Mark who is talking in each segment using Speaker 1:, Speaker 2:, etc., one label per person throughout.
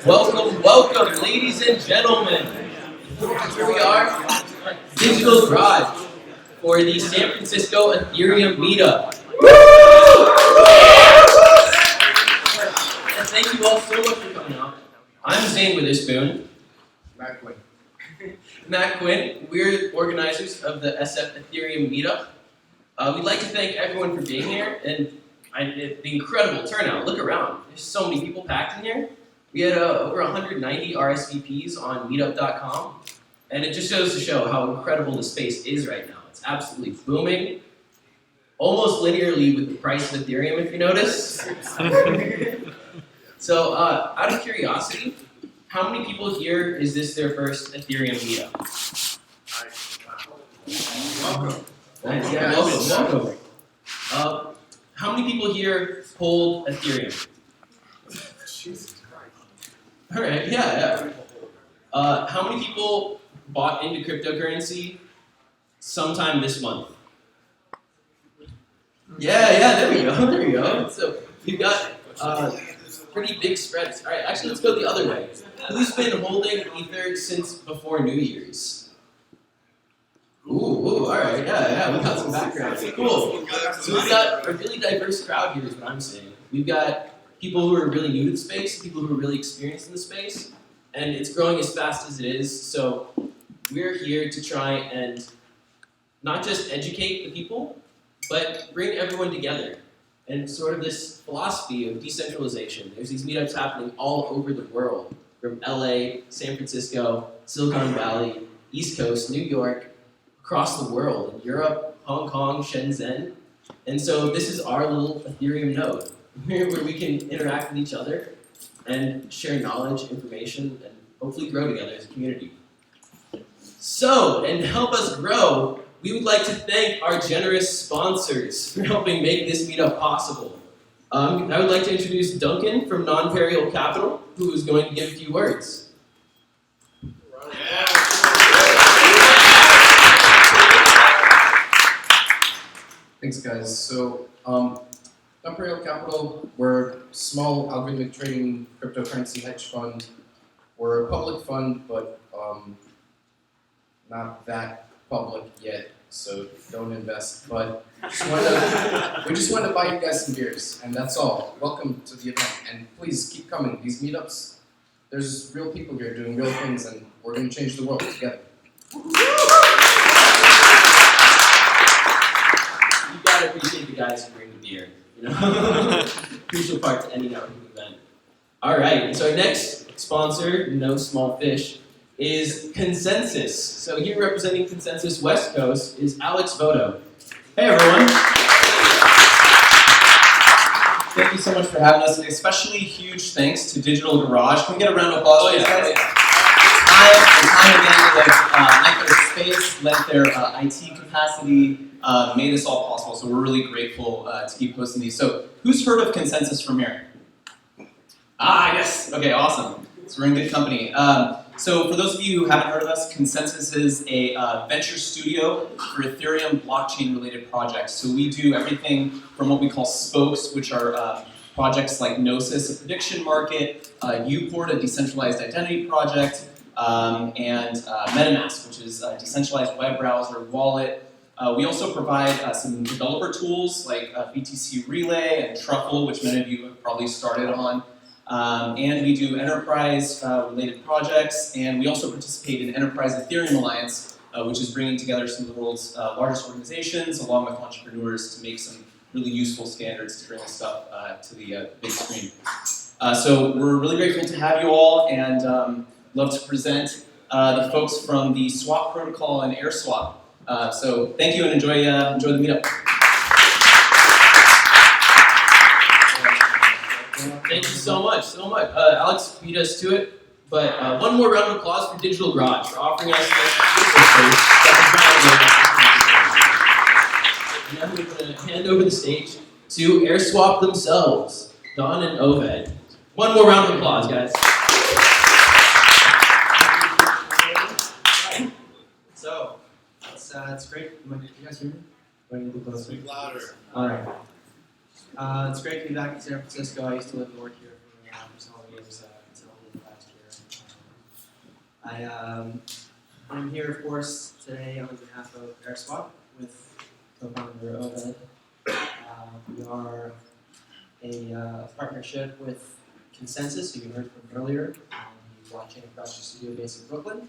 Speaker 1: Welcome, ladies and gentlemen. Here we are, Digital Garage, for the San Francisco Ethereum Meetup. And thank you all so much for coming out. I'm Zane Witherspoon. Matt Quinn. We're organizers of the SF Ethereum Meetup. We'd like to thank everyone for being here and the incredible turnout. Look around. There's so many people packed in here. We had over 190 RSVPs on meetup.com, and it just goes to show how incredible the space is right now. It's absolutely booming, almost linearly with the price of Ethereum, if you notice. So, out of curiosity, how many people here is this their first Ethereum meetup?
Speaker 2: Welcome.
Speaker 1: Nice. Yeah, welcome. How many people here hold Ethereum?
Speaker 2: Jesus Christ.
Speaker 1: All right, yeah. How many people bought into cryptocurrency sometime this month? Yeah, there we go. So we've got pretty big spreads. All right, actually, let's go the other way. Who's been holding Ether since before New Year's? Ooh, all right, yeah, we got some background. Cool. So we've got a really diverse crowd here is what I'm saying. We've got people who are really new to the space, people who are really experienced in the space, and it's growing as fast as it is, so we're here to try and not just educate the people, but bring everyone together. And sort of this philosophy of decentralization. There's these meetups happening all over the world, from LA, San Francisco, Silicon Valley, East Coast, New York, across the world, in Europe, Hong Kong, Shenzhen. And so this is our little Ethereum node, where we can interact with each other and share knowledge, information, and hopefully grow together as a community. So, and to help us grow, we would like to thank our generous sponsors for helping make this meetup possible. I would like to introduce Duncan from Non-Perial Capital, who is going to give a few words.
Speaker 3: Thanks, guys. So, Non-Perial Capital, we're a small algorithmic trading cryptocurrency hedge fund. We're a public fund, but not that public yet, so don't invest. But we just want to buy you guys some beers, and that's all. Welcome to the event, and please keep coming. These meetups, there's real people here doing real things, and we're going to change the world together.
Speaker 1: You've got to appreciate the guys who bring the beer, you know? Crucial part to any networking event. All right, so our next sponsor, no small fish, is Consensus. So here representing Consensus West Coast is Alex Voto.
Speaker 4: Hey everyone. Thank you so much for having us, and especially huge thanks to Digital Garage. Can we get a round of applause for these guys? Time and again, lent their space, lent their IT capacity, made this all possible, so we're really grateful to keep hosting these. So who's heard of Consensus from here? Ah, yes. Okay, awesome. So we're in good company. So for those of you who haven't heard of us, Consensus is a venture studio for Ethereum blockchain-related projects. So we do everything from what we call spokes, which are projects like Gnosis, a prediction market, Uport, a decentralized identity project, and MetaMask, which is a decentralized web browser wallet. We also provide some developer tools like BTC Relay and Truffle, which many of you have probably started on. And we do enterprise-related projects, and we also participate in Enterprise Ethereum Alliance, which is bringing together some of the world's largest organizations, along with entrepreneurs, to make some really useful standards to bring this stuff to the big screen. So we're really grateful to have you all, and love to present the folks from the swap protocol and AIRSWAP. So thank you, and enjoy the meetup.
Speaker 1: Thank you so much. Alex beat us to it, but one more round of applause for Digital Garage for offering us this space. Now we're going to hand over the stage to AIRSWAP themselves, Don and Oved. One more round of applause, guys.
Speaker 5: So, it's great. You guys hear me? Do I need to be closer?
Speaker 2: Speak louder.
Speaker 5: All right. It's great to be back in San Francisco. I used to live and work here for several years until I'm here, of course, today on behalf of AIRSWAP with co-founder Oved. We are a partnership with Consensus, who you heard from earlier. He's watching across the studio based in Brooklyn.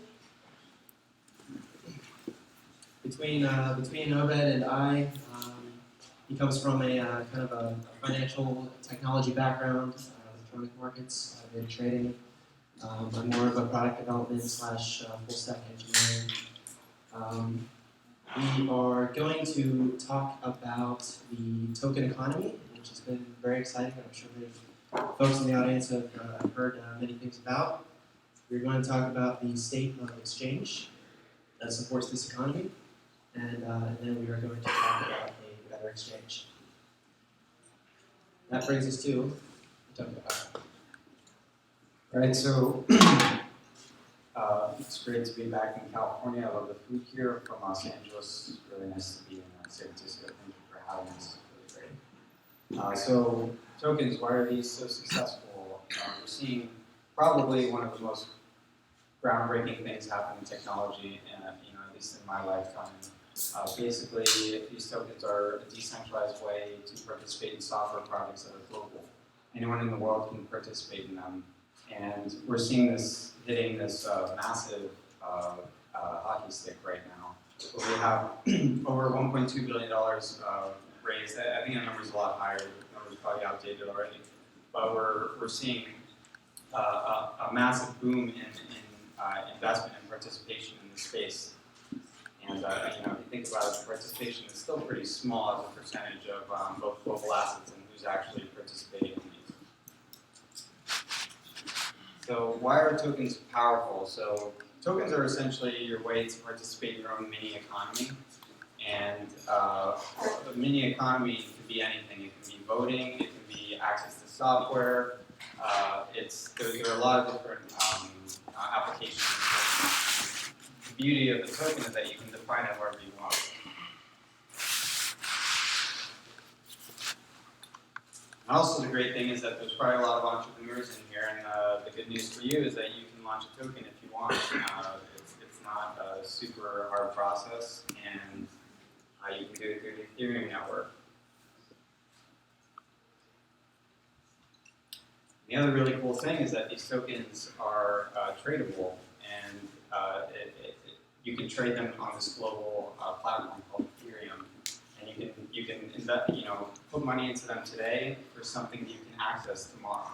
Speaker 5: Between Oved and I, he comes from a kind of a financial technology background, electronic markets, data trading. I'm more of a product development / full stack engineering. We are going to talk about the token economy, which has been very exciting. I'm sure many folks in the audience have heard many things about. We're going to talk about the state of exchange that supports this economy, and then we are going to talk about a better exchange. That brings us to the token economy.
Speaker 6: All right, so it's great to be back in California. I love the food here. From Los Angeles, it's really nice to be in San Francisco. Thank you for having us. It's really great. So tokens, why are these so successful? We're seeing probably one of the most groundbreaking things happen in technology, at least in my lifetime. Basically, these tokens are a decentralized way to participate in software projects that are global. Anyone in the world can participate in them. And we're seeing this hitting this massive hockey stick right now. So we have over $1.2 billion raised. I think the number's a lot higher. The number's probably outdated already. But we're seeing a massive boom in investment and participation in this space. And if you think about it, participation is still pretty small as a percentage of both global assets and who's actually participating in these. So why are tokens powerful? So tokens are essentially your way to participate in your own mini economy. And a mini economy can be anything. It can be voting, it can be access to software. There are a lot of different applications. The beauty of the token is that you can define it however you want. And also the great thing is that there's probably a lot of entrepreneurs in here, and the good news for you is that you can launch a token if you want. It's not a super hard process, and you can do it through the Ethereum network. The other really cool thing is that these tokens are tradable, and you can trade them on this global platform called Ethereum. And you can invest, put money into them today for something you can access tomorrow.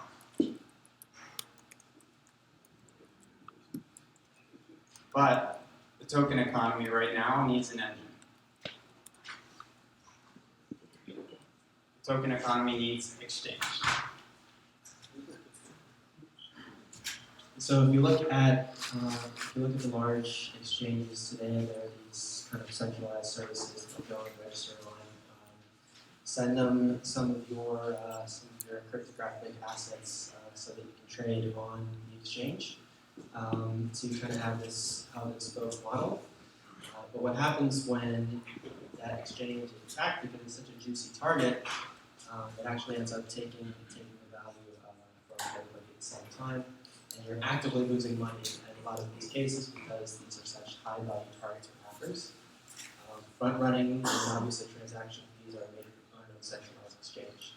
Speaker 6: But the token economy right now needs an engine. The token economy needs exchange.
Speaker 5: So if you look at the large exchanges today, there are these kind of centralized services that go and register online. Send them some of your cryptographic assets so that you can trade on the exchange. So you kind of have this hub and spoke model. But what happens when that exchange is attacked because it's such a juicy target, it actually ends up taking the value from everybody at the same time. And you're actively losing money in a lot of these cases because these are such high value targets for hackers. Front running and obviously transaction fees are a major component of centralized exchange.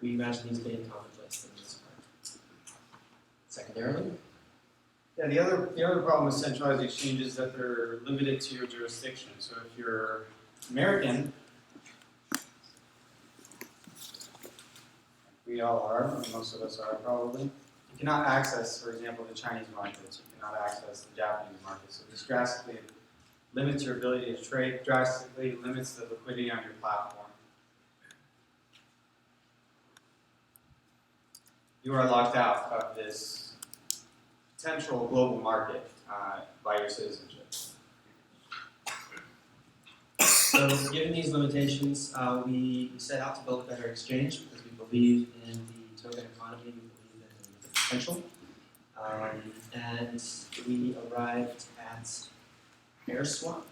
Speaker 5: We imagine these being commonplace in this part. Secondarily,
Speaker 6: Yeah, the other problem with centralized exchanges is that they're limited to your jurisdiction. So if you're American, we all are, or most of us are probably, you cannot access, for example, the Chinese markets. You cannot access the Japanese markets. So this drastically limits your ability to trade, drastically limits the liquidity on your platform. You are locked out of this potential global market by your citizenship.
Speaker 5: so given these limitations, we set out to build a better exchange because we believe in the token economy, we believe in the potential. And we arrived at AIRSWAP,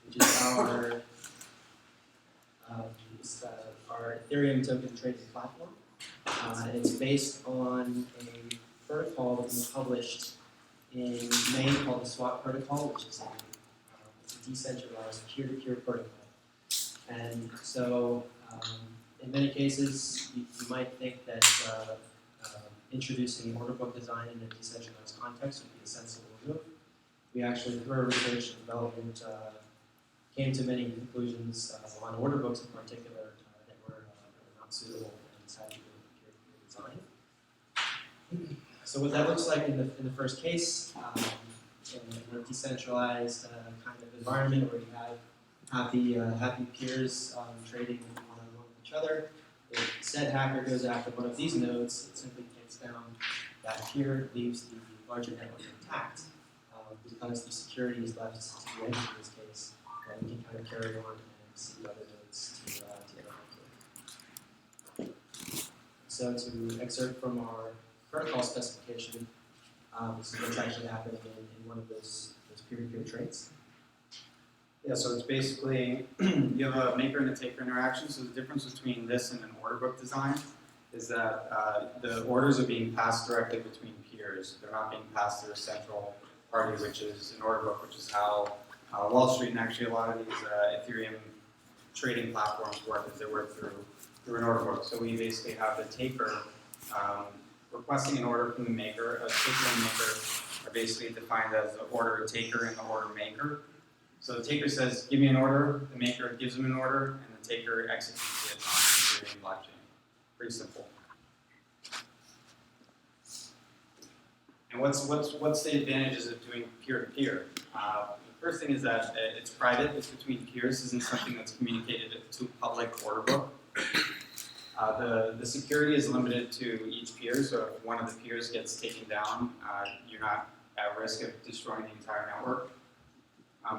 Speaker 5: which is our Ethereum token trading platform. And it's based on a protocol that we published in May called the SWAP protocol, which is a decentralized peer-to-peer protocol. And so, in many cases, you might think that introducing order book design in a decentralized context would be a sensible move. We actually, through our research and development, came to many conclusions on order books in particular that were not suitable and decided to go with peer-to-peer design. So what that looks like in the first case, in a decentralized kind of environment where you have happy peers trading one-on-one with each other. If said hacker goes after one of these nodes, it simply takes down that peer, leaves the larger network intact, because the security is left to the end in this case, and we can kind of carry on and see other nodes to interact with. So to excerpt from our protocol specification, this is what's actually happening in one of those peer-to-peer trades.
Speaker 6: Yeah, so it's basically, you have a maker and a taker interaction. So the difference between this and an order book design is that the orders are being passed directly between peers. They're not being passed through a central party, which is an order book, which is how Wall Street and actually a lot of these Ethereum trading platforms work, as they work through an order book. So we basically have the taker requesting an order from the maker. A taker and maker are basically defined as the order taker and the order maker. So the taker says, give me an order, the maker gives him an order, and the taker executes it on the Ethereum blockchain. Pretty simple. And what's the advantages of doing peer-to-peer? The first thing is that it's private, it's between peers, this isn't something that's communicated to a public order book. The security is limited to each peer, so if one of the peers gets taken down, you're not at risk of destroying the entire network.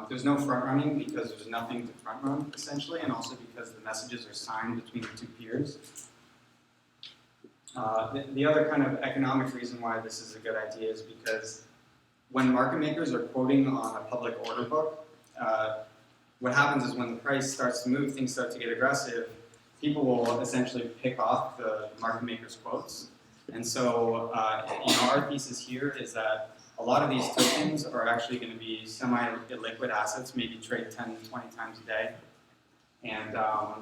Speaker 6: There's no front running because there's nothing to front run, essentially, and also because the messages are signed between the two peers. The other kind of economic reason why this is a good idea is because when market makers are quoting on a public order book, what happens is when the price starts to move, things start to get aggressive, people will essentially pick off the market maker's quotes. And so our thesis here is that a lot of these tokens are actually going to be semi-illiquid assets, maybe trade 10 to 20 times a day. And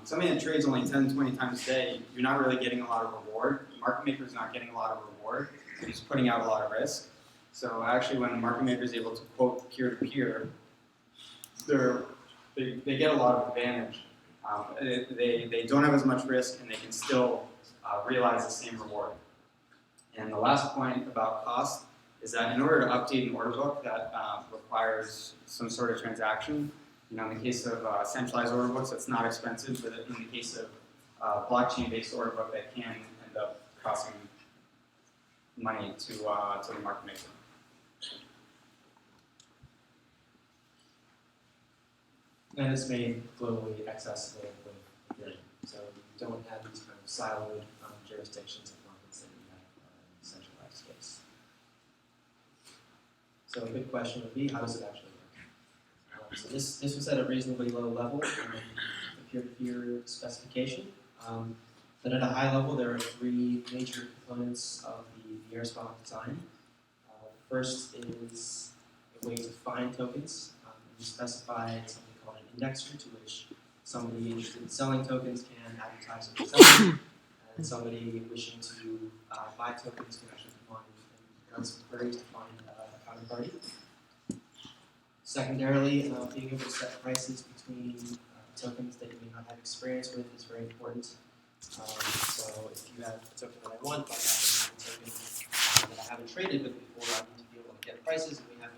Speaker 6: something that trades only 10 to 20 times a day, you're not really getting a lot of reward. The market maker is not getting a lot of reward. He's putting out a lot of risk. So actually when a market maker is able to quote peer-to-peer, they get a lot of advantage. They don't have as much risk and they can still realize the same reward. And the last point about cost is that in order to update an order book that requires some sort of transaction, in the case of centralized order books, that's not expensive, but in the case of blockchain-based order book, that can end up costing money to the market maker.
Speaker 5: And it's made globally accessible with Ethereum. So you don't have these kind of siloed jurisdictions and markets that you have in the centralized space. So a good question would be, how does it actually work? So this was at a reasonably low level, the peer-to-peer specification. But at a high level, there are three major components of the AIRSWAP design. First is a way to find tokens. We specify something called an indexer, to which somebody interested in selling tokens can advertise or sell them, and somebody wishing to buy tokens can actually come on and run some queries to find a counterparty. Secondarily, being able to set prices between tokens that you may not have experience with is very important. So if you have a token that I want, but I have a token that I haven't traded with before, I need to be able to get prices, and we have a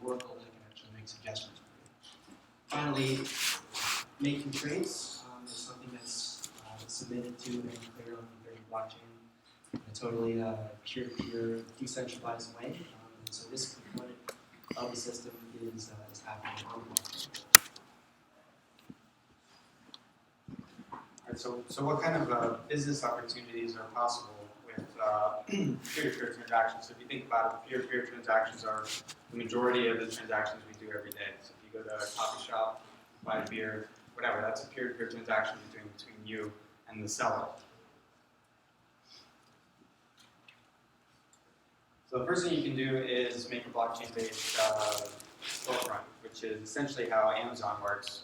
Speaker 5: Oracle that can actually make suggestions for you. Finally, making trades is something that's submitted to and declared on the Ethereum blockchain in a totally peer-to-peer, decentralized way. So this component of the system is happening on the blockchain.
Speaker 6: So what kind of business opportunities are possible with peer-to-peer transactions? So if you think about it, peer-to-peer transactions are the majority of the transactions we do every day. So if you go to a coffee shop, buy a beer, whatever, that's a peer-to-peer transaction you're doing between you and the seller. So the first thing you can do is make a blockchain-based storefront, which is essentially how Amazon works.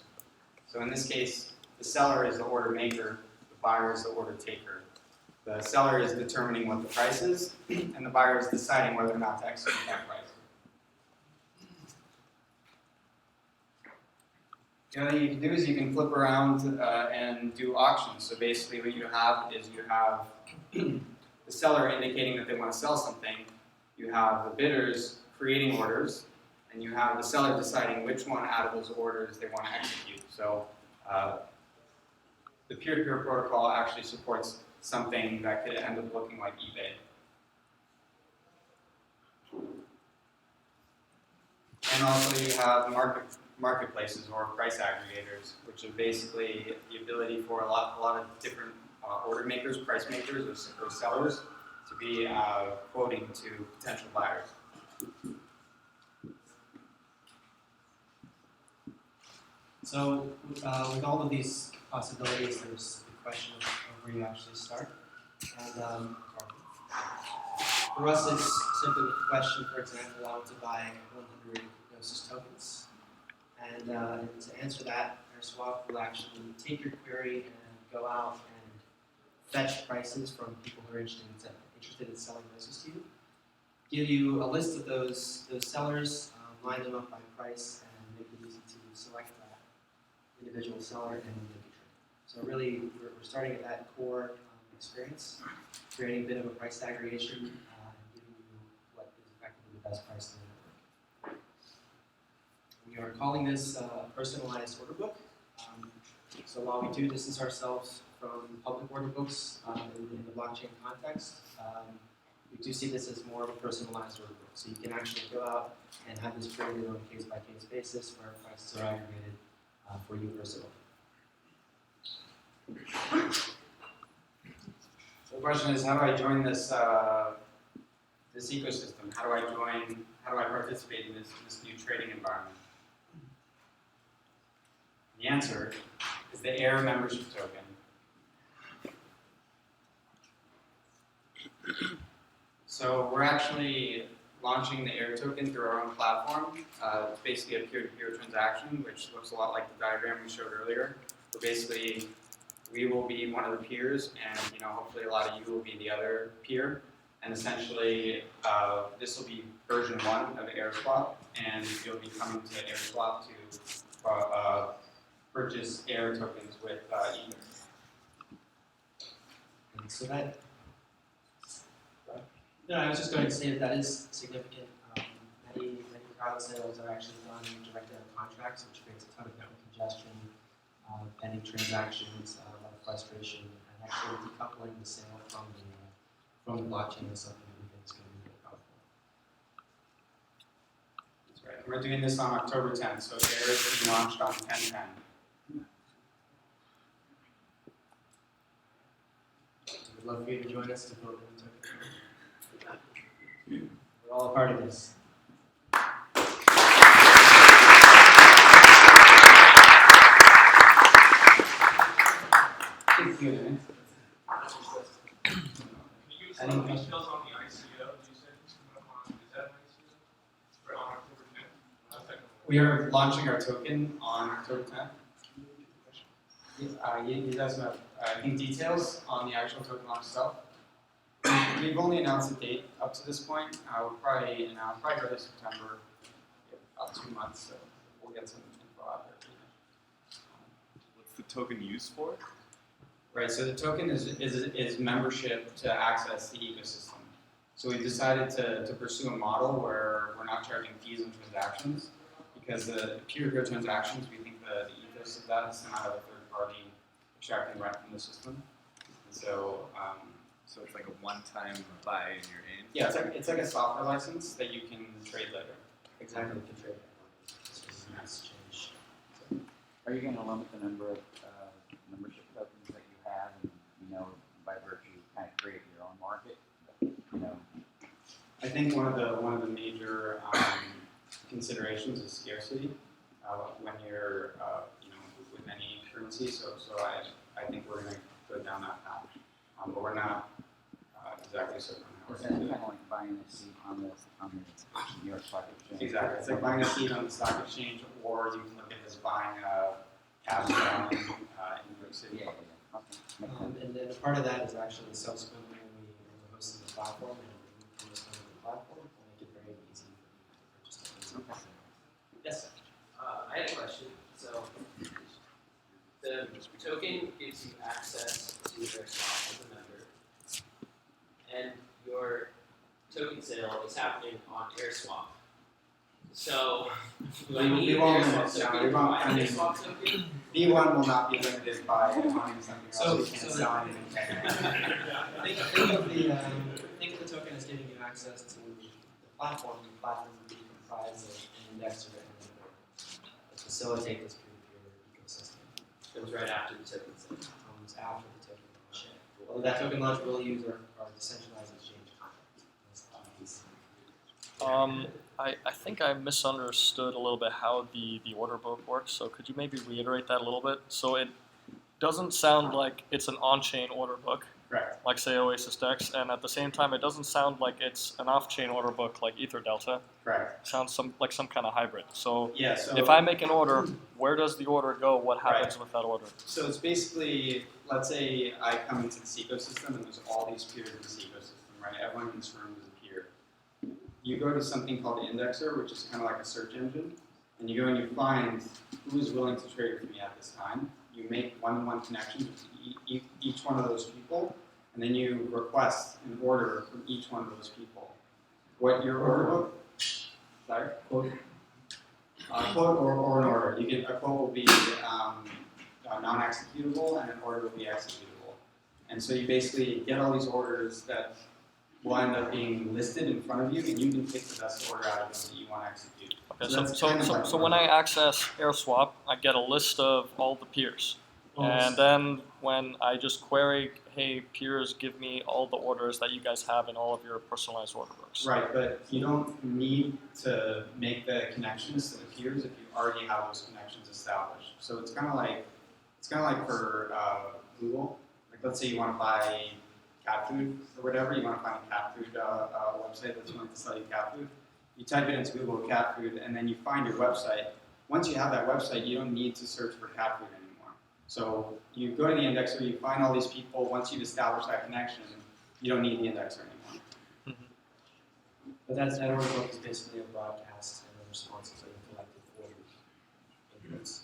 Speaker 6: So in this case, the seller is the order maker, the buyer is the order taker. The seller is determining what the price is, and the buyer is deciding whether or not to execute that price. The other thing you can do is you can flip around and do auctions. So basically what you have is you have the seller indicating that they want to sell something, you have the bidders creating orders, and you have the seller deciding which one out of those orders they want to execute. So the peer-to-peer protocol actually supports something that could end up looking like eBay. And also you have marketplaces or price aggregators, which are basically the ability for a lot of different order makers, price makers, or sellers to be quoting to potential buyers.
Speaker 5: So with all of these possibilities, there's the question of where you actually start. And for us, it's simply the question, for example, I want to buy 100 Gnosis tokens. And to answer that, AIRSWAP will actually take your query and go out and fetch prices from people who are interested in selling Gnosis to you. Give you a list of those sellers, line them up by price, and make it easy to select that individual seller and make a trade. So really, we're starting at that core experience, creating a bit of a price aggregation, and giving you what is effectively the best price in the network. We are calling this a personalized order book. So while we do distance ourselves from public order books in the blockchain context, we do see this as more of a personalized order book. So you can actually go out and have this created on a case-by-case basis where prices are aggregated for you personally.
Speaker 6: So the question is, how do I join this this ecosystem? How do I participate in this new trading environment? The answer is the AIR membership token. So we're actually launching the AIR token through our own platform. It's basically a peer-to-peer transaction, which looks a lot like the diagram we showed earlier. Where basically, we will be one of the peers, and hopefully a lot of you will be the other peer. And essentially, this will be version 1 of AIRSWAP, and you'll be coming to AIRSWAP to purchase AIR tokens with Ether.
Speaker 5: And so that, no, I was just going to say that is significant. Many crowd sales are actually done directly on contracts, which creates a ton of network congestion, pending transactions, a lot of frustration, and actually decoupling the sale from the blockchain is something that we think is going to be really powerful.
Speaker 6: That's right. We're doing this on October 10th, so AIR is being launched on 10/10.
Speaker 5: We'd love for you to join us to build the token. We're all a part of this.
Speaker 6: It's good, eh?
Speaker 2: Any details on the ICO? You said it's coming up on, is that ICO? Or on October 10th?
Speaker 6: We are launching our token on October 10th. You guys have, I think, details on the actual token launch itself. We've only announced the date up to this point. We'll probably early September, about 2 months, so we'll get some info out there.
Speaker 7: What's the token used for?
Speaker 6: Right, so the token is membership to access the ecosystem. So we decided to pursue a model where we're not charging fees on transactions, because the peer-to-peer transactions, we think the ethos of that is to not have a third party extracting rent from the system. And so,
Speaker 7: So it's like a one-time buy in your name?
Speaker 6: yeah, it's like a software license that you can trade later.
Speaker 5: Exactly, the trade. This is a nice change.
Speaker 8: Are you going to limit the number of membership tokens that you have, and by virtue, kind of create your own market?
Speaker 6: I think one of the major considerations is scarcity when you're with any currency. So I think we're going to go down that path, but we're not exactly certain on how
Speaker 8: Or
Speaker 6: we're
Speaker 8: is that
Speaker 6: going to do
Speaker 8: kind
Speaker 6: it.
Speaker 8: of like buying buying a seat on the New York Stock Exchange.
Speaker 6: Exactly. It's like buying a seat on the stock exchange, or you can look at it as buying a cab in New York City.
Speaker 8: Yeah. Okay. Makes sense.
Speaker 5: And then a part of that is actually subsequently when we're hosting the platform and we host on the platform, we'll make it very easy for people to purchase things.
Speaker 1: Yes. I had a question. So the token gives you access to AIRSWAP as a member, and your token sale is happening on AIRSWAP. So do I need
Speaker 6: We won't
Speaker 1: AIRSWAP
Speaker 6: limit,
Speaker 1: token?
Speaker 6: we
Speaker 1: Do
Speaker 6: won't,
Speaker 1: I
Speaker 6: I
Speaker 1: need
Speaker 6: mean,
Speaker 1: AIRSWAP token?
Speaker 6: V1 will not be limited by owning something else.
Speaker 5: So-
Speaker 6: We can't
Speaker 5: so
Speaker 6: sell anything.
Speaker 5: Think of the token as giving you access to the platform. The platform would be comprised of an indexer and a member to facilitate this peer-to-peer ecosystem.
Speaker 1: Comes right after the token sale.
Speaker 5: Comes after the token launch. Well, that token launch will use our decentralized exchange contract. That's the piece.
Speaker 9: I think I misunderstood a little bit how the order book works, so could you maybe reiterate that a little bit? So it doesn't sound like it's an on-chain order book,
Speaker 6: Correct.
Speaker 9: like say Oasis Dex, and at the same time it doesn't sound like it's an off-chain order book like EtherDelta.
Speaker 6: Correct.
Speaker 9: It sounds like some kind of hybrid. So
Speaker 6: Yeah, so
Speaker 9: if I make an order, where does the order go? What happens with that order?
Speaker 6: So it's basically, let's say I come into this ecosystem and there's all these peers in this ecosystem, right? Everyone in this room is a peer. You go to something called the indexer, which is kind of like a search engine, and you go and you find who is willing to trade with me at this time. You make one-to-one connections with each one of those people, and then you request an order from each one of those people. What your order book? Sorry? Quote? Quote or an order. You get a quote will be non-executable, and an order will be executable. And so you basically get all these orders that will end up being listed in front of you, and you can pick the best order out of them that you want to execute.
Speaker 9: Okay,
Speaker 6: that's kind of like
Speaker 9: so when I access AIRSWAP, I get a list of all the peers. And then when I just query, hey, peers, give me all the orders that you guys have in all of your personalized order books.
Speaker 6: Right, but you don't need to make the connections to the peers if you already have those connections established. So it's kind of like for Google. Like let's say you want to buy cat food or whatever. You want to find a cat food website that's willing to sell you cat food. You type it into Google cat food, and then you find your website. Once you have that website, you don't need to search for cat food anymore. So you go to the indexer, you find all these people. Once you've established that connection, you don't need the indexer anymore.
Speaker 5: But that order book is basically a broadcast and the responses that you collected for the inputs.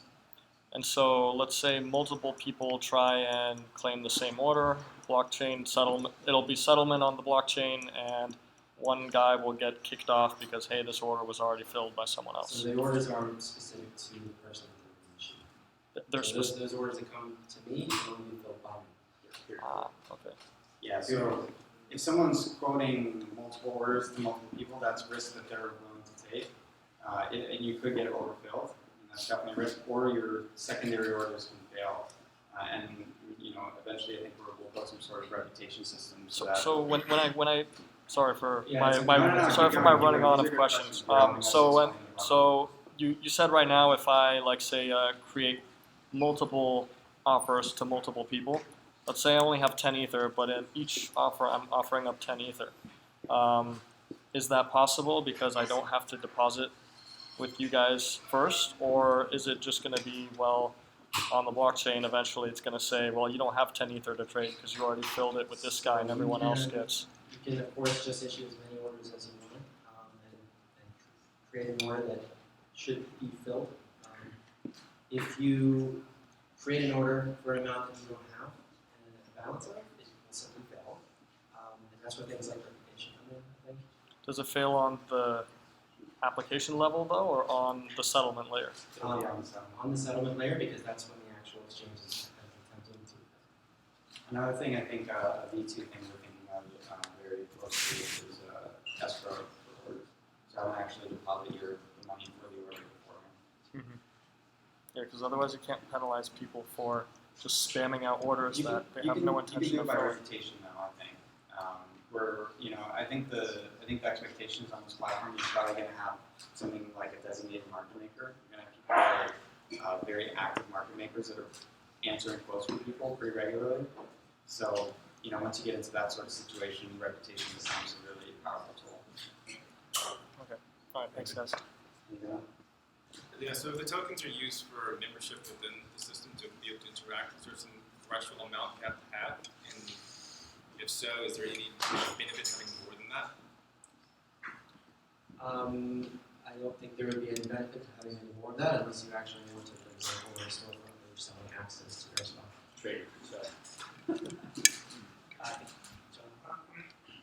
Speaker 9: And so let's say multiple people try and claim the same order, blockchain settlement, it'll be settlement on the blockchain, and one guy will get kicked off because, hey, this order was already filled by someone else.
Speaker 5: So the orders aren't specific to the person that
Speaker 9: They're
Speaker 5: so those orders that come to me will be filled by me.
Speaker 9: Okay.
Speaker 6: Yeah, so if someone's quoting multiple orders to multiple people, that's risk that they're willing to take. And you could get it overfilled, and that's definitely a risk, or your secondary orders can fail. And eventually I think we'll build some sort of reputation system so that.
Speaker 9: So when I sorry for
Speaker 5: Yeah,
Speaker 9: my running on of questions. So you said right now if I like say create multiple offers to multiple people, let's say I only have 10 ether, but in each offer I'm offering up 10 ether. Is that possible because I don't have to deposit with you guys first, or is it just going to be, well, on the blockchain eventually it's going to say, well, you don't have 10 ether to trade because you already filled it with this guy and everyone else gets.
Speaker 5: You can of course just issue as many orders as you want and create an order that should be filled. If you create an order for an amount that you don't have and a balance of it will simply fail. And that's where things like reputation come in, I think.
Speaker 9: Does it fail on the application level though, or on the settlement layer?
Speaker 5: On the settlement layer, because that's when the actual exchange is attempting to.
Speaker 6: Another thing I think a V2 thing we're thinking of very closely is escrow for orders. So I don't actually deposit the money for the order beforehand.
Speaker 9: Yeah, because otherwise you can't penalize people for just spamming out orders
Speaker 6: You
Speaker 9: that
Speaker 6: can-
Speaker 9: they have no intention
Speaker 6: You can
Speaker 9: of
Speaker 6: do it by
Speaker 9: filling.
Speaker 6: reputation though, I think. I think the expectations on this platform, you're probably going to have something like a designated market maker. You're going to have people very active market makers that are answering quotes from people pretty regularly. So, once you get into that sort of situation, reputation becomes a really powerful tool.
Speaker 9: All right, thanks guys.
Speaker 2: Yeah, so if the tokens are used for membership within the system to be able to interact, is there some threshold amount you have to have? And if so, is there any benefit to having more than that?
Speaker 5: I don't think there would be any benefit to having any more of that unless you actually want to, for example, a storefront where you're selling access to their stuff.
Speaker 10: Trade. So.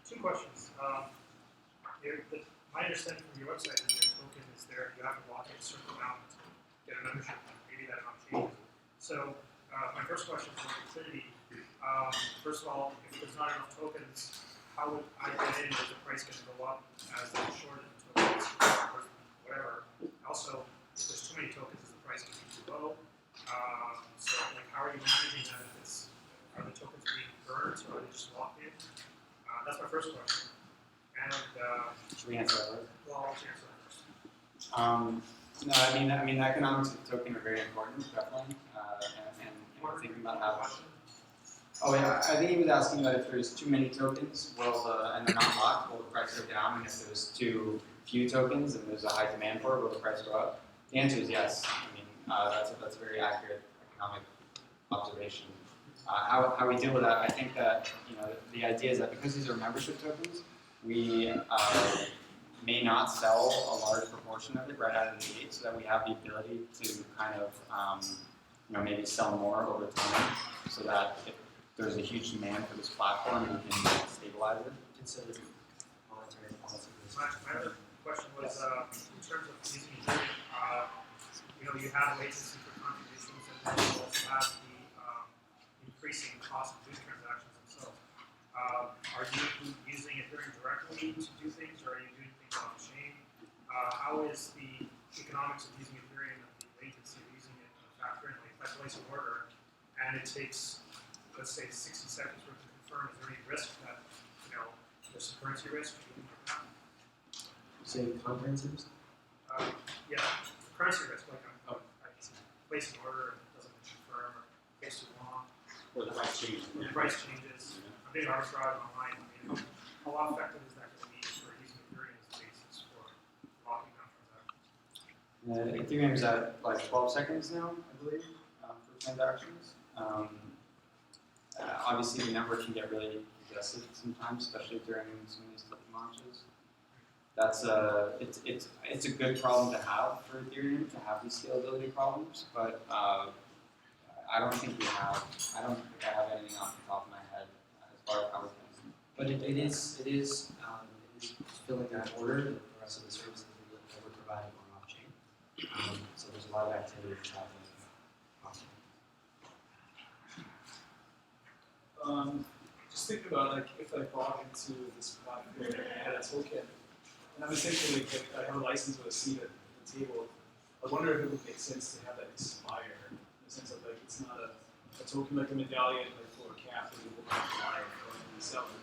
Speaker 11: Two questions. My understanding from your website is your token is there, you have to block it a certain amount to get a membership. Maybe that amount changes. So my first question is on liquidity. First of all, if there's not enough tokens, how would I get in? Is the price going to go up as they short the tokens or whatever? Also, if there's too many tokens, is the price going to be too low? So like, how are you managing that? Are the tokens being burned or are they just locked in? That's my first question. And
Speaker 6: Should we answer that first?
Speaker 11: well, I'll answer that first.
Speaker 6: No, I mean, the economics of the token are very important, definitely, and we're thinking about how. Oh yeah, I think he was asking that if there's too many tokens, and they're not locked, will the price go down? And if there's too few tokens and there's a high demand for it, will the price go up? The answer is yes. I mean, that's a very accurate economic observation. How we deal with that, I think that the idea is that because these are membership tokens, we may not sell a large proportion of it right out of the gate, so that we have the ability to kind of maybe sell more over time, so that if there's a huge demand for this platform, we can stabilize it.
Speaker 5: Consider monetary policy.
Speaker 11: My other question was in terms of using Ethereum, you have latency for contributions, and then you also have the increasing cost of these transactions themselves. Are you using Ethereum directly to do things, or are you doing things off chain? How is the economics of using Ethereum and the latency of using it factor in? Like if I place an order and it takes, let's say, 60 seconds for it to confirm, is there any risk that there's some currency risk or anything like that?
Speaker 5: Say concurrency risk?
Speaker 11: Yeah, currency risk. Like I place an order and it doesn't confirm, or it takes too long.
Speaker 10: Or the price changes.
Speaker 11: The price changes. I'm doing arbitrage online. I mean, how effective is that going to be for using Ethereum as a basis for locking down transactions?
Speaker 6: Ethereum's at like 12 seconds now, I believe, for transactions. Obviously, the number can get really congested sometimes, especially during some of these token launches. That's it's a good problem to have for Ethereum, to have these scalability problems, but I don't think I have anything off the top of my head as far as how we can.
Speaker 5: But it is filling that order that the rest of the services that we're providing on off-chain. So there's a lot of activity that's happening off-chain.
Speaker 12: Just thinking about like if I bought into this platform and I had a token, and I'm essentially I have a license with a seat at the table. I wonder if it would make sense to have that expire, in the sense of like it's not a token like a medallion like for a cap that you will not buy or sell it,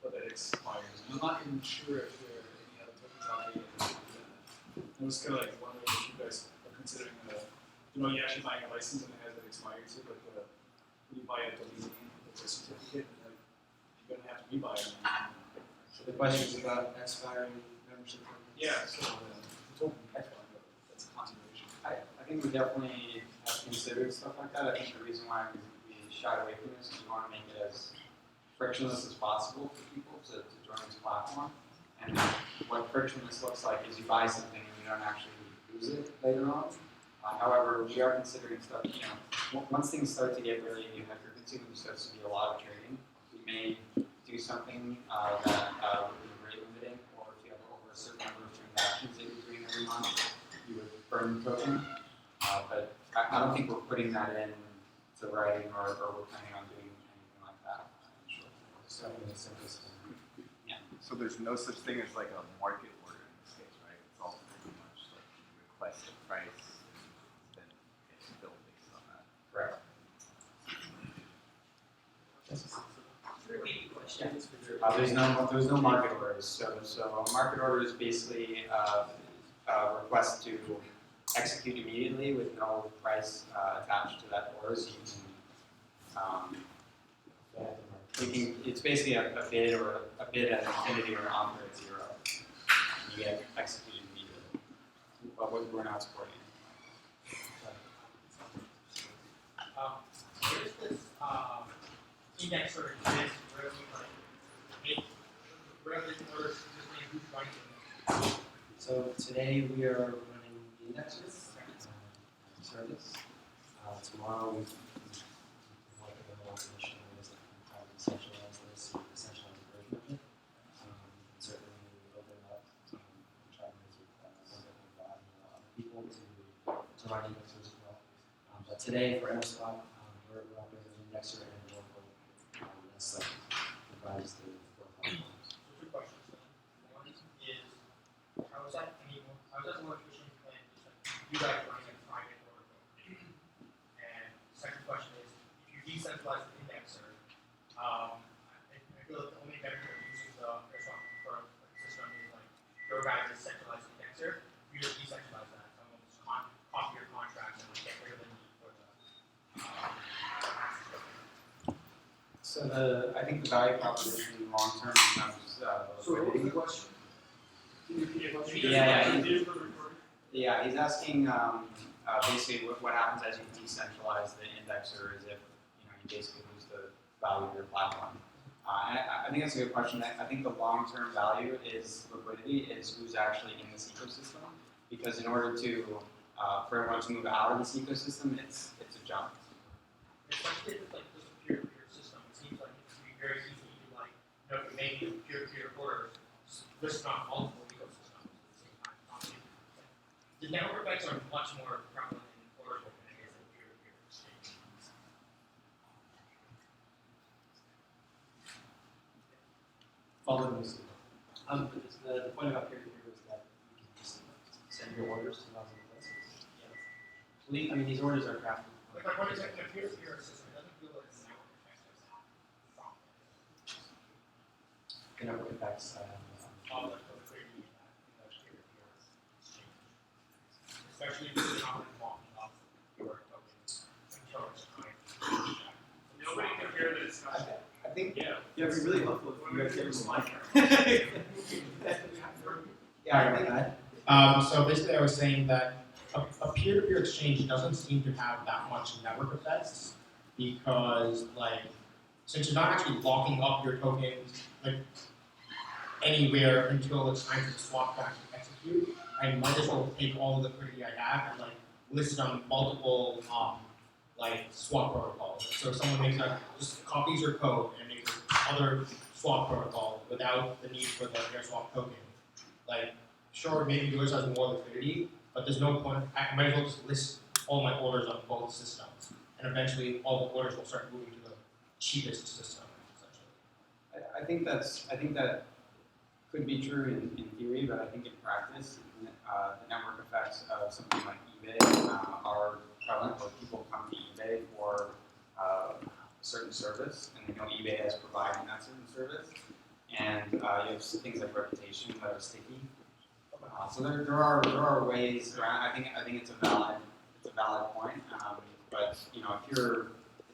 Speaker 12: but that expires. And I'm not even sure if there are any other tokens out there that do that. I was kind of like wondering if you guys are considering you're actually buying a license and it has an expiry to it, like when you buy a domain, it's a certificate, and like, you're gonna have to rebuy it.
Speaker 5: So the question is about expiring membership tokens.
Speaker 12: Yeah, so the token expiring, but that's a consideration.
Speaker 6: I think we definitely have considered stuff like that. I think the reason why we shied away from this is we want to make it as frictionless as possible for people to join this platform. And what frictionless looks like is you buy something and you don't actually use it later on. However, we are considering stuff, once things start to get really hyper-consuming, there starts to be a lot of trading, we may do something that would be rate limiting, or if you have over a certain number of transactions that you're doing every month, you would burn the token. But I don't think we're putting that in to writing or we're planning on doing anything like that.
Speaker 5: Just having the simplest.
Speaker 6: Yeah.
Speaker 7: So there's no such thing as like a market order in this case, right? It's all pretty much like you request a price, then it's built based on that.
Speaker 6: Correct. There's no market orders. So a market order is basically a request to execute immediately with no price attached to that order. So it's basically a bid or a bid at infinity or an offer at zero. You get executed but we're not supporting it.
Speaker 11: There's this index sort of exists where we like make revenue orders consistently who's running the index.
Speaker 5: So today we are running the indexes service. Tomorrow we want to go on initial ways that we can decentralize this, decentralize the version of it. Certainly open up and try to make it something that other people to run indexers as well. But today for AIRSWAP, we're operating an indexer and an oracle. That's like provides the profile.
Speaker 11: So two questions. One is how is that more efficient than just like you guys running a private oracle? And second question is if you decentralize the indexer, I feel like the only benefit of using the AIRSWAP for a system is like your guys' centralized indexer. You just decentralize that. Someone will just copy your contract and like, get rid of the need for the
Speaker 6: So I think the value proposition in the long term becomes liquidity.
Speaker 11: question? Can you repeat your question?
Speaker 6: Yeah, he's asking basically what happens as you decentralize the indexer is if you basically lose the value of your platform. And I think that's a good question. I think the long-term value is liquidity, is who's actually in this ecosystem. Because in order to for everyone to move out of this ecosystem, it's a jump.
Speaker 11: Especially if it's like just a peer-to-peer system, it seems like it would be very easy to like, maybe peer-to-peer orders, just list on multiple ecosystems at the same time. The network effects are much more prevalent in order than I guess in peer-to-peer exchange.
Speaker 5: Follow this. The point about peer-to-peer was that you can just send your orders to thousands of places. Yeah. I mean, these orders are crafted.
Speaker 11: Like what is it in a peer-to-peer system? It doesn't feel like it's network effects.
Speaker 5: The network effects.
Speaker 11: All the liquidity in that peer-to-peer exchange. Especially if you're not walking off your tokens until it's time. Nobody can hear the discussion.
Speaker 6: I think
Speaker 12: Yeah.
Speaker 10: Yeah, it'd be really helpful if you guys gave us a mic.
Speaker 11: So basically I was saying that a peer-to-peer exchange doesn't seem to have that much network effects because since you're not actually locking up your tokens anywhere until it's time for the swap to actually execute, I might as well take all the liquidity I have and list it on multiple swap protocols. So if someone makes just copies your code and makes other swap protocol without the need for the AIRSWAP token. Sure, maybe yours has more liquidity, but there's no point. I might as well just list all my orders on both systems, and eventually all the orders will start moving to the cheapest system, essentially.
Speaker 6: I think that could be true in theory, but I think in practice, the network effects of something like eBay are prevalent, where people come to eBay for a certain service, and they know eBay is providing that certain service, and you have things like reputation that are sticky. So there are ways around. I think it's a valid point. But if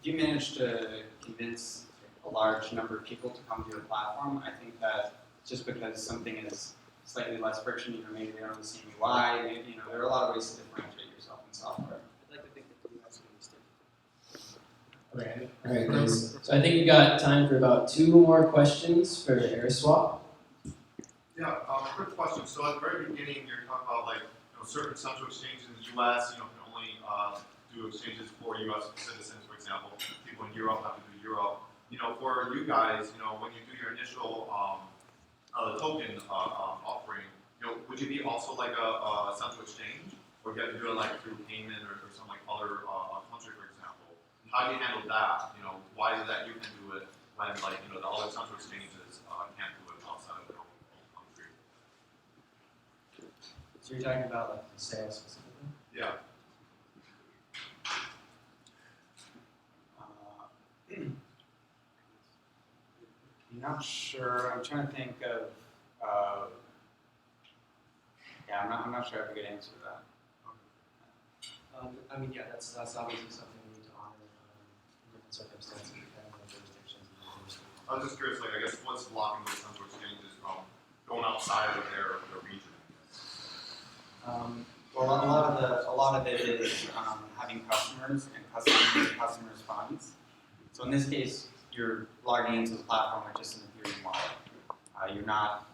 Speaker 6: you manage to convince a large number of people to come to your platform, I think that just because something is slightly less friction, maybe they don't have the same UI, maybe, there are a lot of ways to differentiate yourself in software.
Speaker 10: I'd like to think that the US would be sticky.
Speaker 1: Okay. All right, guys. So I think we've got time for about 2 more questions for AIRSWAP.
Speaker 13: Yeah, quick question. So at the very beginning, you're talking about certain central exchanges in the U.S. Can only do exchanges for U.S. citizens, for example. People in Europe have to do Europe. For you guys, when you do your initial token offering, would you be also like a central exchange, or you have to do it through payment or some other country, for example? And how do you handle that? Why is it that you can do it when the other central exchanges can't do it outside of their own country?
Speaker 5: So you're talking about the sales specifically?
Speaker 13: Yeah.
Speaker 6: I'm not sure. I'm trying to think of. I'm not sure I have a good answer to that.
Speaker 5: That's obviously something we need to honor in different circumstances, depending on jurisdictions and universities.
Speaker 13: I was just curious, I guess, what's blocking those central exchanges from going outside of their region?
Speaker 6: Well, a lot of it is having customers and customers' funds. So in this case, you're logging into the platform with just an Ethereum wallet. You're not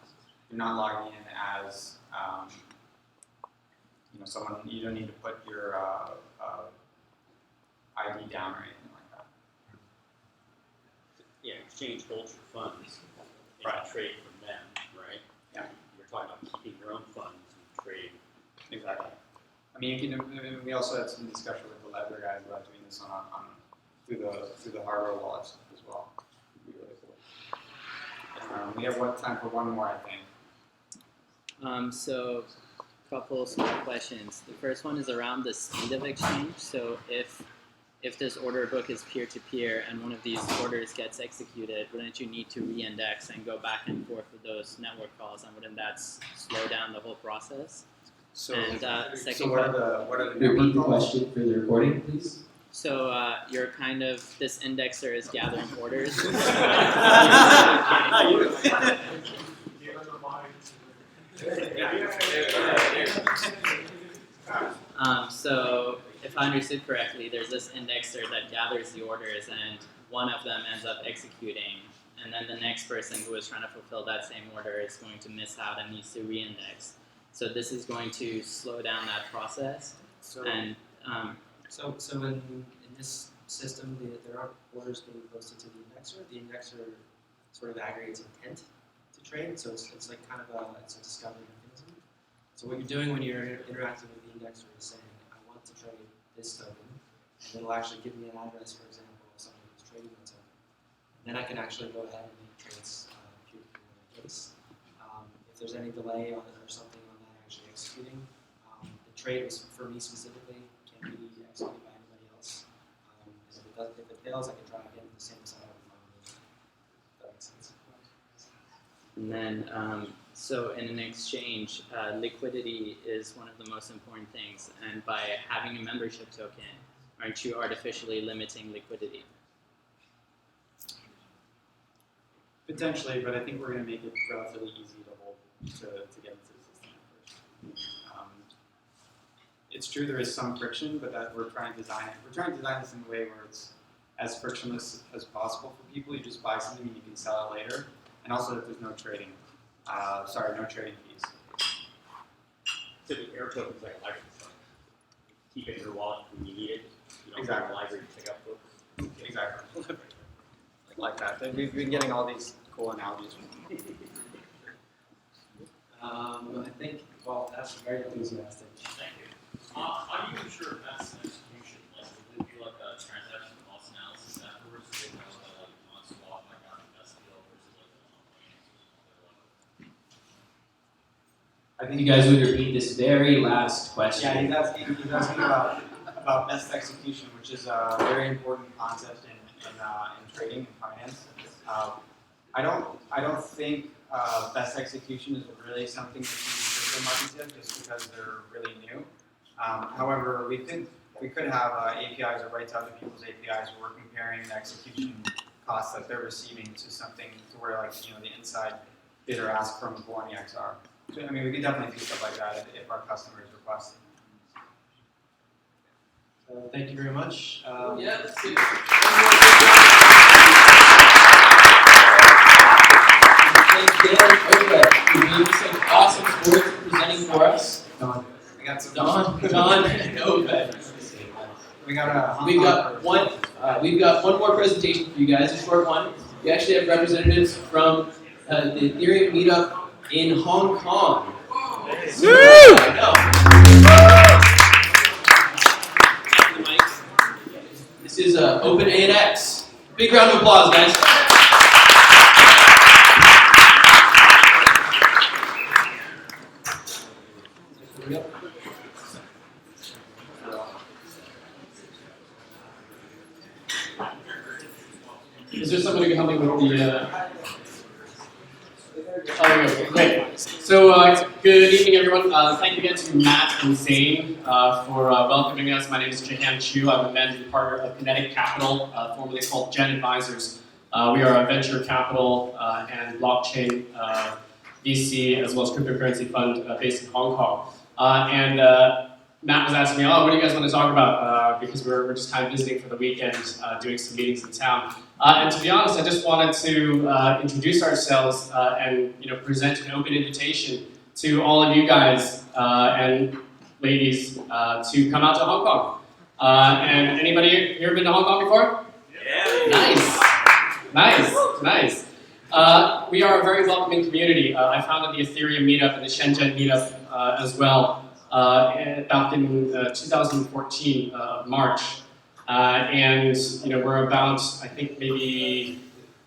Speaker 6: logging in as someone. You don't need to put your ID down or anything like that.
Speaker 14: Yeah, exchange holds your funds and
Speaker 6: Right.
Speaker 14: you trade from them, right?
Speaker 6: Yeah.
Speaker 14: You're talking about keeping your own funds and trade.
Speaker 6: Exactly. I mean, we also had some discussion with the Ledger guys about doing this through the hardware wallets as well. It'd be really cool. We have time for one more, I think.
Speaker 15: So couple small questions. The first one is around the speed of exchange. So if this order book is peer-to-peer and one of these orders gets executed, wouldn't you need to re-index and go back and forth with those network calls, and wouldn't that slow down the whole process?
Speaker 6: So,
Speaker 15: and second,
Speaker 6: so what are the
Speaker 1: Repeat the question for the recording, please.
Speaker 15: So you're kind of, this indexer is gathering orders. So if I understood correctly, there's this indexer that gathers the orders, and one of them ends up executing, and then the next person who is trying to fulfill that same order is going to miss out and needs to re-index. So this is going to slow down that process.
Speaker 5: So,
Speaker 15: and
Speaker 5: so in this system, there aren't orders being posted to the indexer sort of aggregates intent to trade. So it's like kind of it's a discovery mechanism. So what you're doing when you're interacting with the indexer is saying, I want to trade this token, and it'll actually give me an address, for example, of someone who's trading the token. And then I can actually go ahead and make trades peer-to-peer in that case. If there's any delay on it or something on that actually executing, the trade was, for me specifically, can't be executed by anybody else. Because if it fails, I can try again with the same setup. If that makes sense.
Speaker 15: And then, so in an exchange, liquidity is one of the most important things. And by having a membership token, aren't you artificially limiting liquidity?
Speaker 6: Potentially, but I think we're going to make it relatively easy to get into the system first. It's true there is some friction, but that we're trying to design it. We're trying to design this in a way where it's as frictionless as possible for people. You just buy something and you can sell it later, and also that there's no trading. No trading fees.
Speaker 14: So the air token is like a library. So keep it in your wallet when you need it. You don't
Speaker 6: Exactly.
Speaker 14: go to the library to pick up books.
Speaker 6: Exactly. Like that. We've been getting all these cool analogies.
Speaker 5: I think, well, that's very enthusiastic.
Speaker 14: Thank you. How do you ensure best execution? Like, would it be like a transaction cost analysis afterwards? So they know that like on swap, I got the best deal versus like
Speaker 1: I think you guys would repeat this very last question.
Speaker 6: Yeah, he's asking about best execution, which is a very important concept in trading and finance. I don't think best execution is really something that crypto markets yet, just because they're really new. However, we could have APIs or right to other people's APIs where we're comparing the execution costs that they're receiving to something to where the inside bid or ask from Bologna XR. So, I mean, we could definitely do stuff like that if our customers request it.
Speaker 5: So thank you very much.
Speaker 1: Yeah, let's do Thank Dan Oved for being some awesome words presenting for us.
Speaker 6: Don, I got some.
Speaker 1: Don and Oved.
Speaker 6: We've got
Speaker 1: one more presentation for you guys, a short one. We actually have representatives from the Ethereum Meetup in Hong Kong. This is Open ANX. Big round of applause, guys. Is there somebody who can help me with the? Great. So, good evening, everyone. Thank you again to Matt and Zane for welcoming us. My name is Jahan Chu. I'm a managing partner of Kinetic Capital, formerly called Gen Advisors. We are a venture capital and blockchain VC, as well as cryptocurrency fund based in Hong Kong.
Speaker 4: Matt was asking me, oh, what do you guys want to talk about? Because we're just kind of visiting for the weekend, doing some meetings in town. And to be honest, I just wanted to introduce ourselves and present an open invitation to all of you guys and ladies to come out to Hong Kong. And anybody here been to Hong Kong before? Yeah. Nice. We are a very welcoming community. I founded the Ethereum Meetup and the Shenzhen Meetup as well back in 2014, March. And we're about, I think, maybe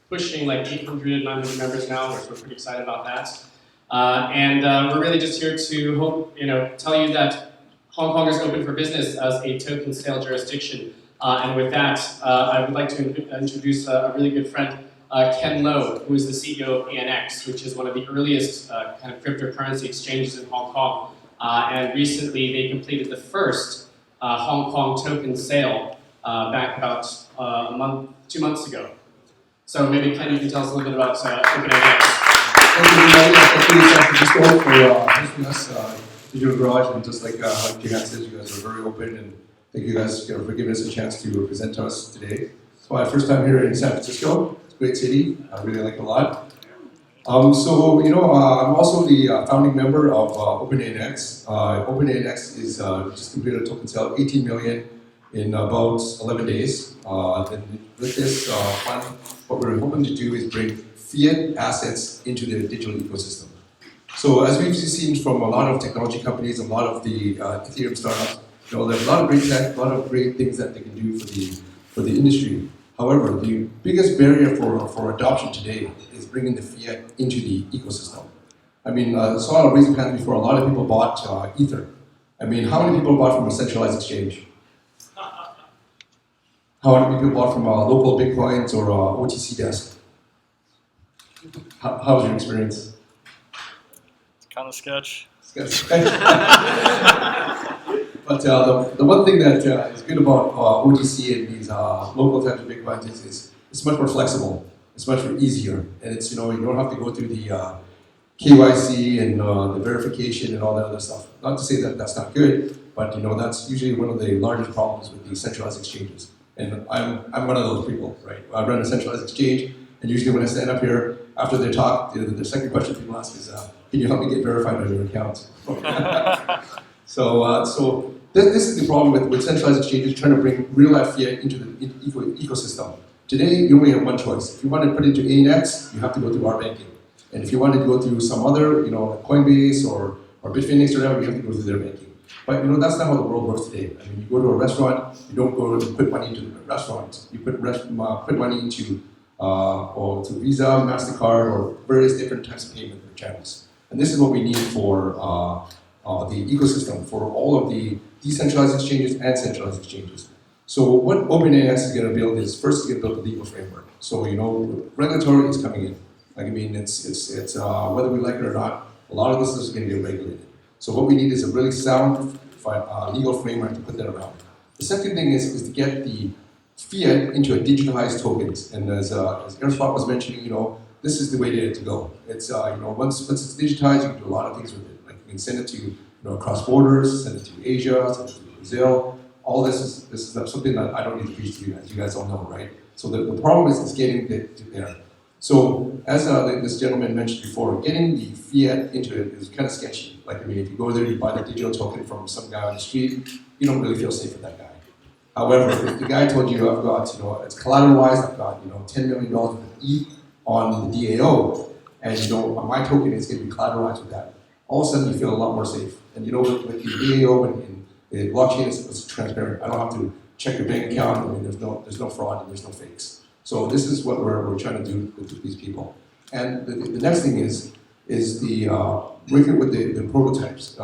Speaker 4: pushing like 800, 900 members now, so we're pretty excited about that. And we're really just here to tell you that Hong Kong is open for business as a token sale jurisdiction. And with that, I would like to introduce a really good friend, Ken Lo, who is the CEO of ANX, which is one of the earliest kind of cryptocurrency exchanges in Hong Kong. And recently, they completed the first Hong Kong token sale back about 2 months ago. So maybe Ken, you can tell us a little bit about OpenANX.
Speaker 16: Thank you, everybody. Thank you, San Francisco, for hosting us. Digital Garage, and just like Jihan says, you guys are very open, and thank you guys for giving us a chance to present to us today. It's my first time here in San Francisco. It's a great city. I really like it a lot. I'm also the founding member of OpenANX. OpenANX is just completed a token sale of 18 million in about 11 days. And with this fund, what we're hoping to do is bring fiat assets into the digital ecosystem. So as we've seen from a lot of technology companies, a lot of the Ethereum startups, there's a lot of great tech, a lot of great things that they can do for the industry. However, the biggest barrier for adoption today is bringing the fiat into the ecosystem. I mean, I saw a raising hand before. A lot of people bought Ether. I mean, how many people bought from a centralized exchange? How many people bought from local Bitcoins or OTC desk? How was your experience?
Speaker 9: Kind of sketch.
Speaker 16: But the one thing that is good about OTC and these local types of Bitcoins is it's much more flexible. It's much more easier, and it's you don't have to go through the KYC and the verification and all that other stuff. Not to say that that's not good, but that's usually one of the largest problems with the centralized exchanges. And I'm one of those people, right? I run a centralized exchange, and usually when I stand up here after their talk, the second question people ask is, "Can you help me get verified on your account?" So this is the problem with centralized exchanges trying to bring real life fiat into the ecosystem. Today, you only have one choice. If you want to put it into ANX, you have to go through our banking. And if you want to go through some other, like Coinbase or Bitfinex or whatever, you have to go through their banking. But that's not how the world works today. I mean, you go to a restaurant, you don't go to put money into the restaurant. You put money into to Visa, MasterCard, or various different types of payment channels. And this is what we need for the ecosystem, for all of the decentralized exchanges and centralized exchanges. So what OpenANX is going to build is first it's going to build a legal framework. So regulatory is coming in. Like I mean, it's whether we like it or not, a lot of this is going to get regulated. So what we need is a really sound legal framework to put that around. The second thing is to get the fiat into a digitalized tokens. And as AIRSWAP was mentioning, this is the way to go. It's once it's digitized, you can do a lot of things with it. Like you can send it to across borders, send it to Asia, send it to Brazil. All this is something that I don't need to preach to you guys. You guys all know, right? So the problem is getting it to there. So as this gentleman mentioned before, getting the fiat into it is kind of sketchy. Like I mean, if you go there, you buy the digital token from some guy on the street, you don't really feel safe with that guy. However, if the guy told you, I've got, it's collateralized, I've got, $10 million of ETH on the DAO, and my token is going to be collateralized with that, all of a sudden you feel a lot more safe. And with the DAO and the blockchain is transparent. I don't have to check your bank account. I mean, there's no fraud and there's no fakes. So this is what we're trying to do with these people. And the next thing is the working with the prototypes,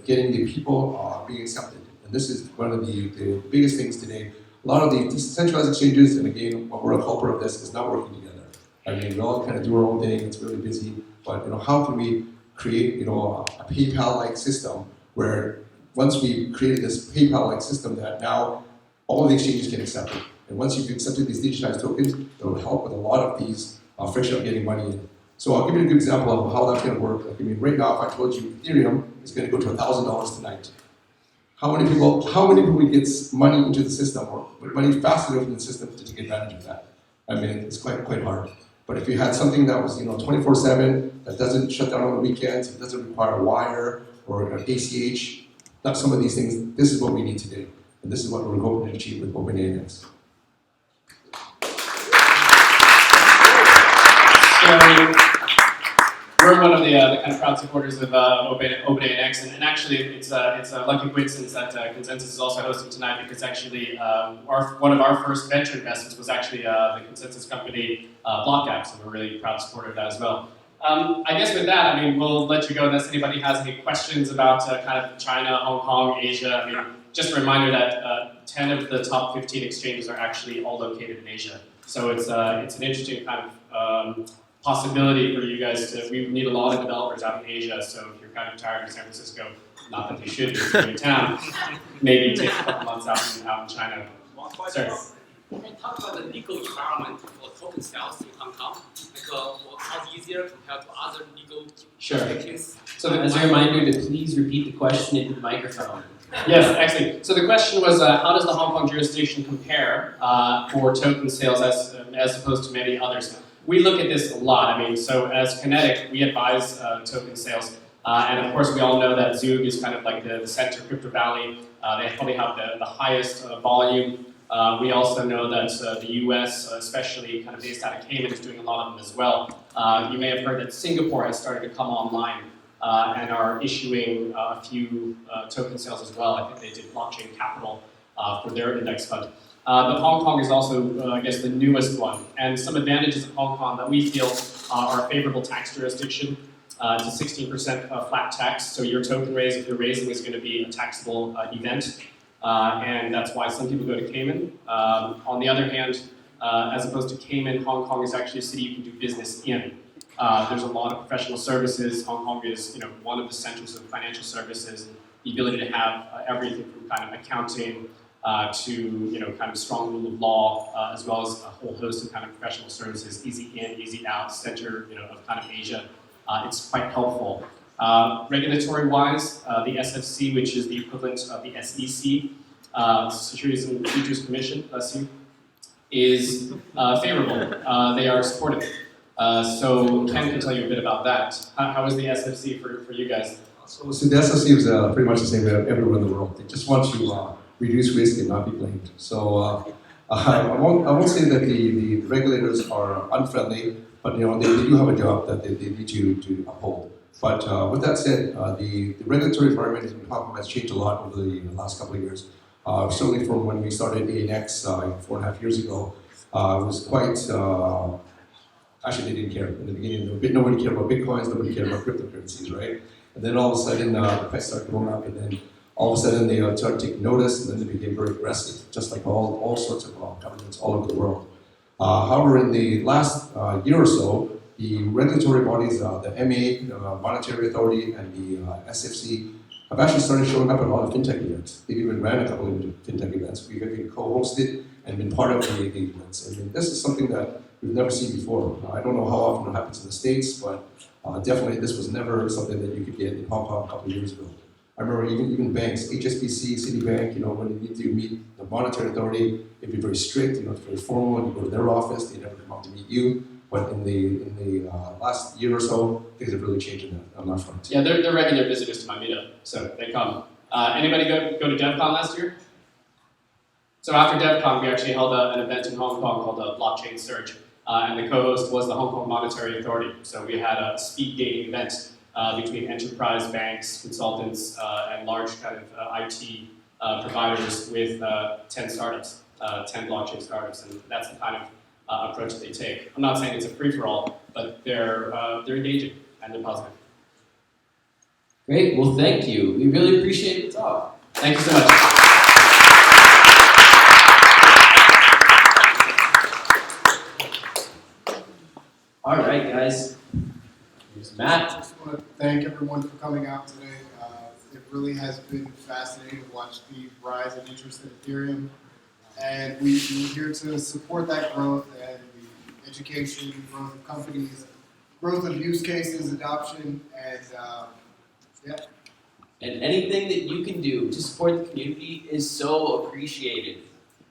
Speaker 16: getting the people being accepted. And this is one of the biggest things today. A lot of the decentralized exchanges, and again, we're a culprit of this, is not working together. I mean, we all kind of do our own thing. It's really busy, but how can we create a PayPal-like system where once we created this PayPal-like system that now all of the exchanges can accept it. And once you've accepted these digitized tokens, it will help with a lot of these friction of getting money in. So I'll give you a good example of how that's going to work. Like, I mean, right now, if I told you Ethereum is going to go to $1,000 tonight, how many people gets money into the system or money faster into the system to take advantage of that? I mean, it's quite hard. But if you had something that was 24/7, that doesn't shut down on the weekends, it doesn't require a wire or an ACH, not some of these things. This is what we need today, and this is what we're hoping to achieve with OpenANX.
Speaker 4: So we're one of the kind of proud supporters of OpenANX, and actually it's a lucky coincidence that Consensus is also hosting tonight, because actually one of our first venture investments was actually the Consensus company BlockApp, so we're really proud supporter of that as well. I guess with that, I mean, we'll let you go unless anybody has any questions about kind of China, Hong Kong, Asia. I mean, just a reminder that 10 of the top 15 exchanges are actually all located in Asia. So it's an interesting kind of possibility for you guys to, we need a lot of developers out in Asia, so if you're kind of tired of San Francisco, not that they should be, it's a great town, maybe take a couple months out in China. Sir.
Speaker 14: Can you talk about the legal environment for token sales in Hong Kong? Like, how's easier compared to other legal jurisdictions?
Speaker 1: So as a reminder to please repeat the question into the microphone.
Speaker 4: Yes, actually. So the question was, how does the Hong Kong jurisdiction compare for token sales as opposed to many others? We look at this a lot. I mean, so as Kinetic, we advise token sales. And of course, we all know that Zug is kind of like the center of Crypto Valley. They probably have the highest volume. We also know that the US, especially kind of based out of Cayman, is doing a lot of them as well. You may have heard that Singapore has started to come online and are issuing a few token sales as well. I think they did blockchain capital for their index fund. But Hong Kong is also, I guess, the newest one. And some advantages of Hong Kong that we feel are favorable tax jurisdiction to 16% flat tax. So your token raise, if you're raising, is going to be a taxable event. And that's why some people go to Cayman. On the other hand, as opposed to Cayman, Hong Kong is actually a city you can do business in. There's a lot of professional services. Hong Kong is, one of the centers of financial services. The ability to have everything from kind of accounting to kind of strong rule of law, as well as a whole host of kind of professional services, easy in, easy out, center of kind of Asia. It's quite helpful. Regulatory-wise, the SFC, which is the equivalent of the SEC, Securities and Futures Commission, is favorable. They are supportive. So Ken can tell you a bit about that. How is the SFC for you guys?
Speaker 16: So the SFC is pretty much the same everywhere in the world. They just want to reduce risk and not be blamed. So I won't say that the regulators are unfriendly, but they do have a job that they need to uphold. But with that said, the regulatory environment in Hong Kong has changed a lot over the last couple of years. Certainly from when we started ANX 4.5 years ago, it was quite, actually they didn't care. In the beginning, nobody cared about Bitcoins, nobody cared about cryptocurrencies, right? And then all of a sudden, the price started going up, and then all of a sudden they started taking notice, and then they became very aggressive, just like all sorts of governments all over the world. However, in the last year or so, the regulatory bodies, the MA, the Monetary Authority, and the SFC have actually started showing up at a lot of fintech events. They've even ran a couple of fintech events. We've even co-hosted and been part of the events. I mean, this is something that we've never seen before. I don't know how often it happens in the States, but definitely this was never something that you could get in Hong Kong a couple of years ago. I remember even banks, HSBC, Citibank, when you need to meet the Monetary Authority, it'd be very strict, it's very formal, and you go to their office, they never come out to meet you. But in the last year or so, things have really changed on that front.
Speaker 4: Yeah, they're regular visitors to my meetup, so they come. Anybody go to DevCon last year? So after DevCon, we actually held an event in Hong Kong called a Blockchain Surge, and the co-host was the Hong Kong Monetary Authority. So we had a speed dating event between enterprise banks, consultants, and large kind of IT providers with 10 startups, 10 blockchain startups, and that's the kind of approach that they take. I'm not saying it's a free-for-all, but they're engaging and they're positive.
Speaker 1: Great, well thank you. We really appreciate the talk.
Speaker 4: Thank you so much.
Speaker 1: All right, guys. Here's Matt.
Speaker 17: I just want to thank everyone for coming out today. It really has been fascinating to watch the rise in interest in Ethereum. And we're here to support that growth and the education, growth of companies, growth of use cases, adoption, and yeah.
Speaker 1: And anything that you can do to support the community is so appreciated.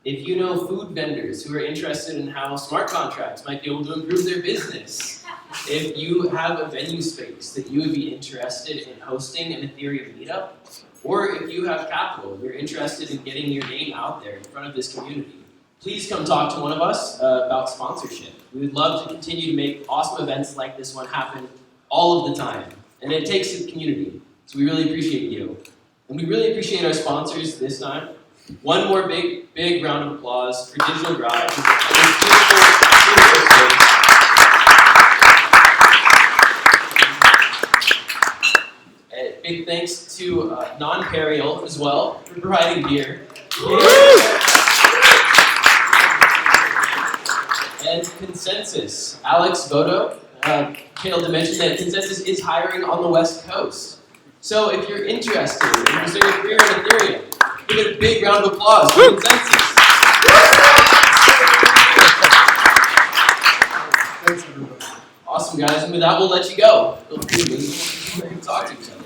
Speaker 1: If you know food vendors who are interested in how smart contracts might be able to improve their business, if you have a venue space that you would be interested in hosting an Ethereum meetup, or if you have capital, you're interested in getting your name out there in front of this community, please come talk to one of us about sponsorship. We would love to continue to make awesome events like this one happen all of the time. And it takes a community. So we really appreciate you. And we really appreciate our sponsors this time. One more big round of applause for Digital Garage and this beautiful space. And big thanks to Non-Perial as well for providing beer. And Consensus. Alex Bodo failed to mention that Consensus is hiring on the West Coast. So if you're interested in pursuing a career in Ethereum, give it a big round of applause for Consensus.
Speaker 17: Thanks, everybody.
Speaker 1: Awesome, guys. And with that, we'll let you go. Feel free to talk to each other.